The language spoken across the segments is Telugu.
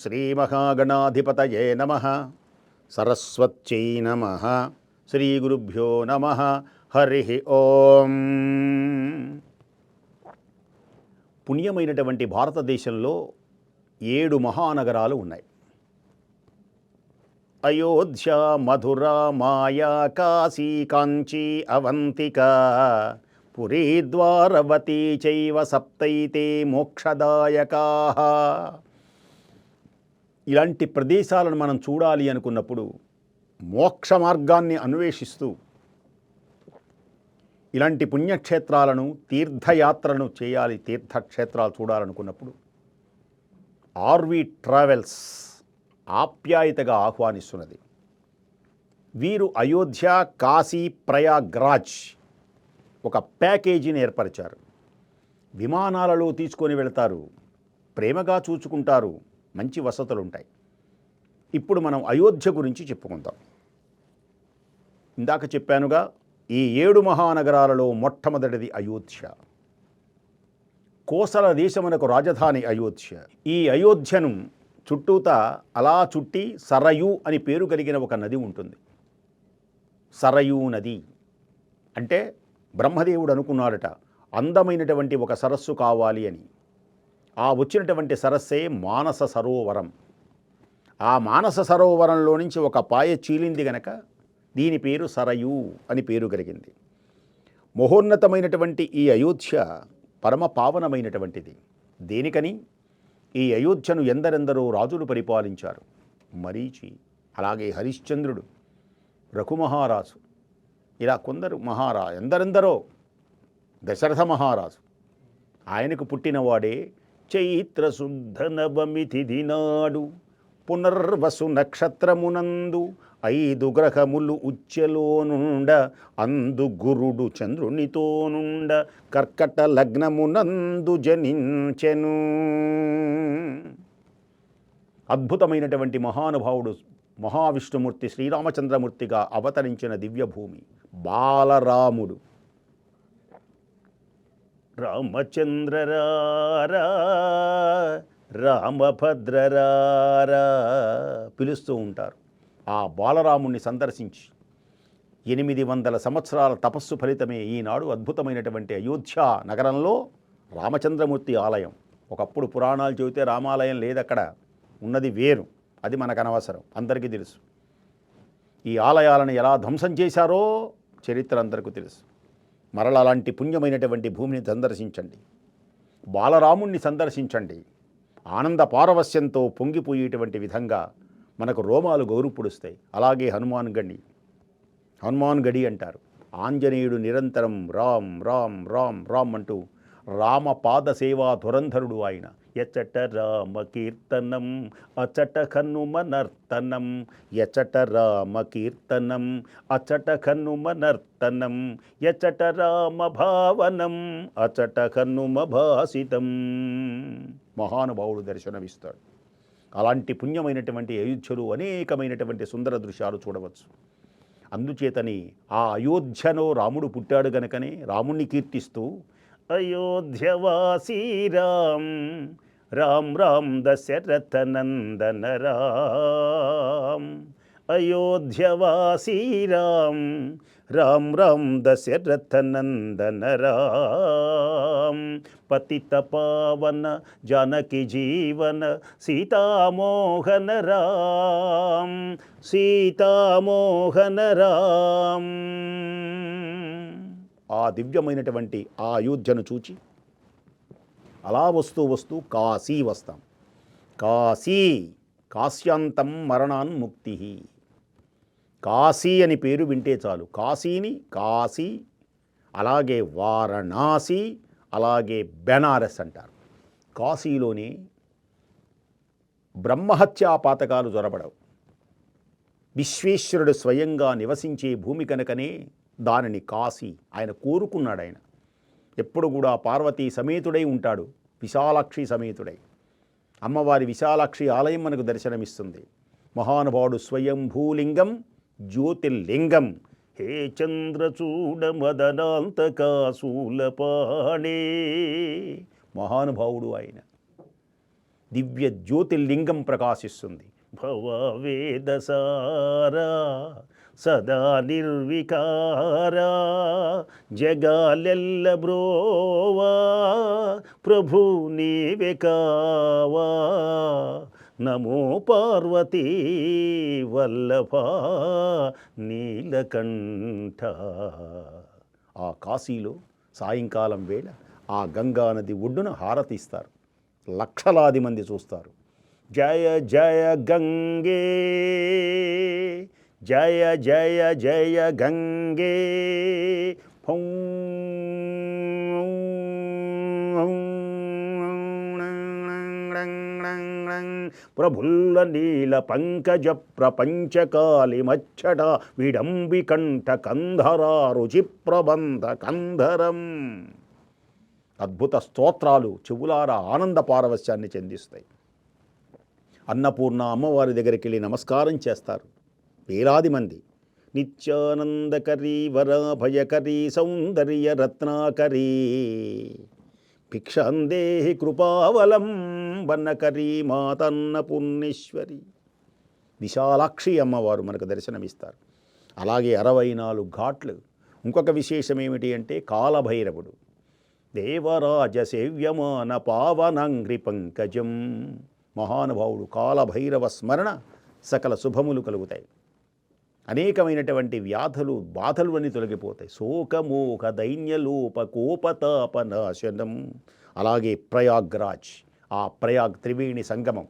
శ్రీమహాగణాధిపతయే నమః. సరస్వత్యై నమః. శ్రీగురుభ్యో నమః. హరి ఓం. పుణ్యమైనటువంటి భారతదేశంలో 7 మహానగరాలు ఉన్నాయి. అయోధ్య, మధుర, మాయా, కాశీ, కాంచీ, అవంతిక, పురీ, ద్వారవతీ చైవ సప్తైతే మోక్షదాయకాః. ఇలాంటి ప్రదేశాలను మనం చూడాలి అనుకున్నప్పుడు, మోక్ష మార్గాన్ని అన్వేషిస్తూ ఇలాంటి పుణ్యక్షేత్రాలను, తీర్థయాత్రలను చేయాలి, తీర్థక్షేత్రాలు చూడాలనుకున్నప్పుడు ఆర్వి ట్రావెల్స్ ఆప్యాయతగా ఆహ్వానిస్తున్నది. వీరు అయోధ్య, కాశీ, ప్రయాగ్రాజ్ ఒక ప్యాకేజీని ఏర్పరిచారు. విమానాలలో తీసుకొని వెళతారు, ప్రేమగా చూచుకుంటారు, మంచి వసతులు ఉంటాయి. ఇప్పుడు మనం అయోధ్య గురించి చెప్పుకుందాం. ఇందాక చెప్పానుగా, ఈ 7 మహానగరాలలో మొట్టమొదటిది అయోధ్య. కోసల దేశమునకు రాజధాని అయోధ్య. ఈ అయోధ్యను చుట్టూతా అలా చుట్టి సరయూ అని పేరు కలిగిన ఒక నది ఉంటుంది. సరయూ నది అంటే బ్రహ్మదేవుడు అనుకున్నాడట, అందమైనటువంటి ఒక సరస్సు కావాలి అని. ఆ వచ్చినటువంటి సరస్సే మానస సరోవరం. ఆ మానస సరోవరంలో నుంచి ఒక పాయ చీలింది గనక దీని పేరు సరయూ అని పేరు కలిగింది. మహోన్నతమైనటువంటి ఈ అయోధ్య పరమ పావనమైనటువంటిది. దేనికని? ఈ అయోధ్యను ఎందరెందరో రాజులు పరిపాలించారు. మరీచి, అలాగే హరిశ్చంద్రుడు, రఘుమహారాజు, ఇలా కొందరు ఎందరెందరో, దశరథ మహారాజు. ఆయనకు పుట్టినవాడే చైత్రశుద్ధ నవమి తిథి నాడు పునర్వసు నక్షత్రమునందు 5 గ్రహములు ఉచ్చెలోనుండ అందు గురుడు చంద్రునితోనుండ కర్కట లగ్నమునందు జనించెను. అద్భుతమైనటువంటి మహానుభావుడు మహావిష్ణుమూర్తి శ్రీరామచంద్రమూర్తిగా అవతరించిన దివ్యభూమి బాలరాముడు. రామచంద్రరారా, రామభద్రరారా పిలుస్తూ ఉంటారు. ఆ బాలరాముణ్ణి సందర్శించి 800 సంవత్సరాల తపస్సు ఫలితమే ఈనాడు అద్భుతమైనటువంటి అయోధ్య నగరంలో రామచంద్రమూర్తి ఆలయం. ఒకప్పుడు పురాణాలు చెబితే రామాలయం లేదక్కడ, ఉన్నది వేరు. అది మనకు అనవసరం, అందరికీ తెలుసు. ఈ ఆలయాలను ఎలా ధ్వంసం చేశారో చరిత్ర అందరికీ తెలుసు. మరల అలాంటి పుణ్యమైనటువంటి భూమిని సందర్శించండి, బాలరాముణ్ణి సందర్శించండి. ఆనంద పారవస్యంతో పొంగిపోయేటువంటి విధంగా మనకు రోమాలు గౌరుపుడుస్తాయి. అలాగే హనుమాన్ గడి అంటారు. ఆంజనేయుడు నిరంతరం రామ్ రామ్ రామ్ రామ్ అంటూ రామపాద సేవా ధురంధరుడు ఆయన. ఎచట రామ కీర్తనం అచట హనుమనర్తనం, ఎచట రామ కీర్తనం అచట హనుమనర్తనం, ఎచట రామ భావనం అచట హనుమ భాసితం. మహానుభావుడు దర్శనమిస్తాడు. అలాంటి పుణ్యమైనటువంటి అయోధ్యలో అనేకమైనటువంటి సుందర దృశ్యాలు చూడవచ్చు. అందుచేతని ఆ అయోధ్యలో రాముడు పుట్టాడు గనుకనే రాముణ్ణి కీర్తిస్తూ అయోధ్యవాసీ రామ్ రామ్ రామ్ దశరథ నందన రామ్, అయోధ్యవాసీ రామ్ రామ్ రామ్ దశరథ నందన రామ్, పతిత పావన జానకి జీవన సీతామోహన రామ్, సీతామోహన రామ్. ఆ దివ్యమైనటువంటి ఆ అయోధ్యను చూచి అలా వస్తూ కాశీ వస్తాం. కాశ్యాంతం మరణాన్ముక్తి. కాశీ అని పేరు వింటే చాలు. కాశీ, అలాగే వారణాసి, అలాగే బెనారస్ అంటారు. కాశీలోని బ్రహ్మహత్యా పాతకాలు జొరబడవు. విశ్వేశ్వరుడు స్వయంగా నివసించే భూమి కనుకనే దానిని కాశీ ఆయన కోరుకున్నాడు. ఆయన ఎప్పుడు కూడా పార్వతీ సమేతుడై ఉంటాడు, విశాలాక్షి సమేతుడై. అమ్మవారి విశాలాక్షి ఆలయం మనకు దర్శనమిస్తుంది. మహానుభావుడు స్వయంభూలింగం జ్యోతిర్లింగం. హే చంద్రచూడ మదనాంతకాశూలపాణే. మహానుభావుడు ఆయన. దివ్య జ్యోతిర్లింగం ప్రకాశిస్తుంది. భవవేదసారా సదా నిర్వికారా జగాలెల్ల బ్రోవా ప్రభు నీవే కావా నమో పార్వతీ వల్లభ నీలకంఠ. ఆ కాశీలో సాయంకాలం వేళ ఆ గంగా నది ఒడ్డున హారతిస్తారు. లక్షలాది మంది చూస్తారు. జయ జయ గంగే జయ జయ జయ గంగే ప్రభుల్ల నీల పంకజ ప్రపంచకాలి మచ్చట విడంబికంఠ కంధరా రుచి ప్రబంధ కంధరం. అద్భుత స్తోత్రాలు చెవులారా ఆనంద పారవశ్యాన్ని చెందిస్తాయి. అన్నపూర్ణ అమ్మవారి దగ్గరికి వెళ్ళి నమస్కారం చేస్తారు వేలాది మంది. నిత్యానందకరీ వరాభయకరీ సౌందర్య రత్నాకరీ భిక్షాందేహి కృపావలంబనకరీ మాతన్నపూర్ణేశ్వరి. విశాలాక్షి అమ్మవారు మనకు దర్శనమిస్తారు. అలాగే 64 ఘాట్లు. ఇంకొక విశేషం ఏమిటి అంటే కాలభైరవుడు. దేవరాజ సేవ్యమాన పావనంగ్రి పంకజం. మహానుభావుడు కాలభైరవ స్మరణ సకల శుభములు కలుగుతాయి. అనేకమైనటువంటి వ్యాధులు బాధలు అన్నీ తొలగిపోతాయి. శోకమోహ దైన్యలోప కోపతాపనాశనం. అలాగే ప్రయాగ్రాజ్, ఆ ప్రయాగ్ త్రివేణి సంగమం,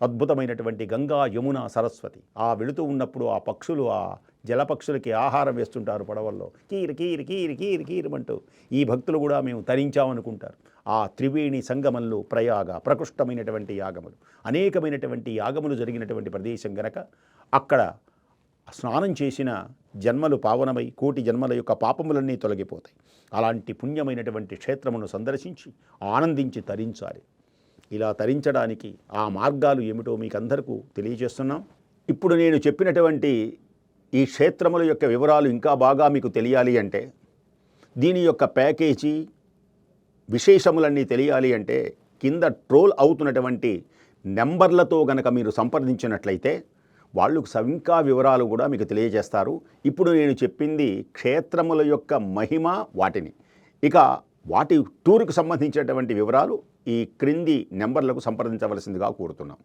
అద్భుతమైనటువంటి గంగా యమున సరస్వతి. ఆ వెళుతూ ఉన్నప్పుడు ఆ పక్షులు, ఆ జలపక్షులకి ఆహారం వేస్తుంటారు పడవల్లో, కీరు కీరు కీరు కీరు కీరమంటూ. ఈ భక్తులు కూడా మేము తరించామనుకుంటారు. ఆ త్రివేణి సంగమంలో ప్రయాగ ప్రకృష్టమైనటువంటి యాగములు, అనేకమైనటువంటి యాగములు జరిగినటువంటి ప్రదేశం గనక అక్కడ స్నానం చేసిన జన్మలు పావనమై కోటి జన్మల యొక్క పాపములన్నీ తొలగిపోతాయి. అలాంటి పుణ్యమైనటువంటి క్షేత్రమును సందర్శించి ఆనందించి తరించాలి. ఇలా తరించడానికి ఆ మార్గాలు ఏమిటో మీకు అందరికీ తెలియజేస్తున్నాం. ఇప్పుడు నేను చెప్పినటువంటి ఈ క్షేత్రముల యొక్క వివరాలు ఇంకా బాగా మీకు తెలియాలి అంటే, దీని యొక్క ప్యాకేజీ విశేషములన్నీ తెలియాలి అంటే, కింద ట్రోల్ అవుతున్నటువంటి నెంబర్లతో గనక మీరు సంప్రదించినట్లయితే వాళ్ళు ఇంకా వివరాలు కూడా మీకు తెలియజేస్తారు. ఇప్పుడు నేను చెప్పింది క్షేత్రముల యొక్క మహిమ, వాటిని, ఇక వాటి టూర్కు సంబంధించినటువంటి వివరాలు ఈ క్రింది నెంబర్లకు సంప్రదించవలసిందిగా కోరుతున్నాం.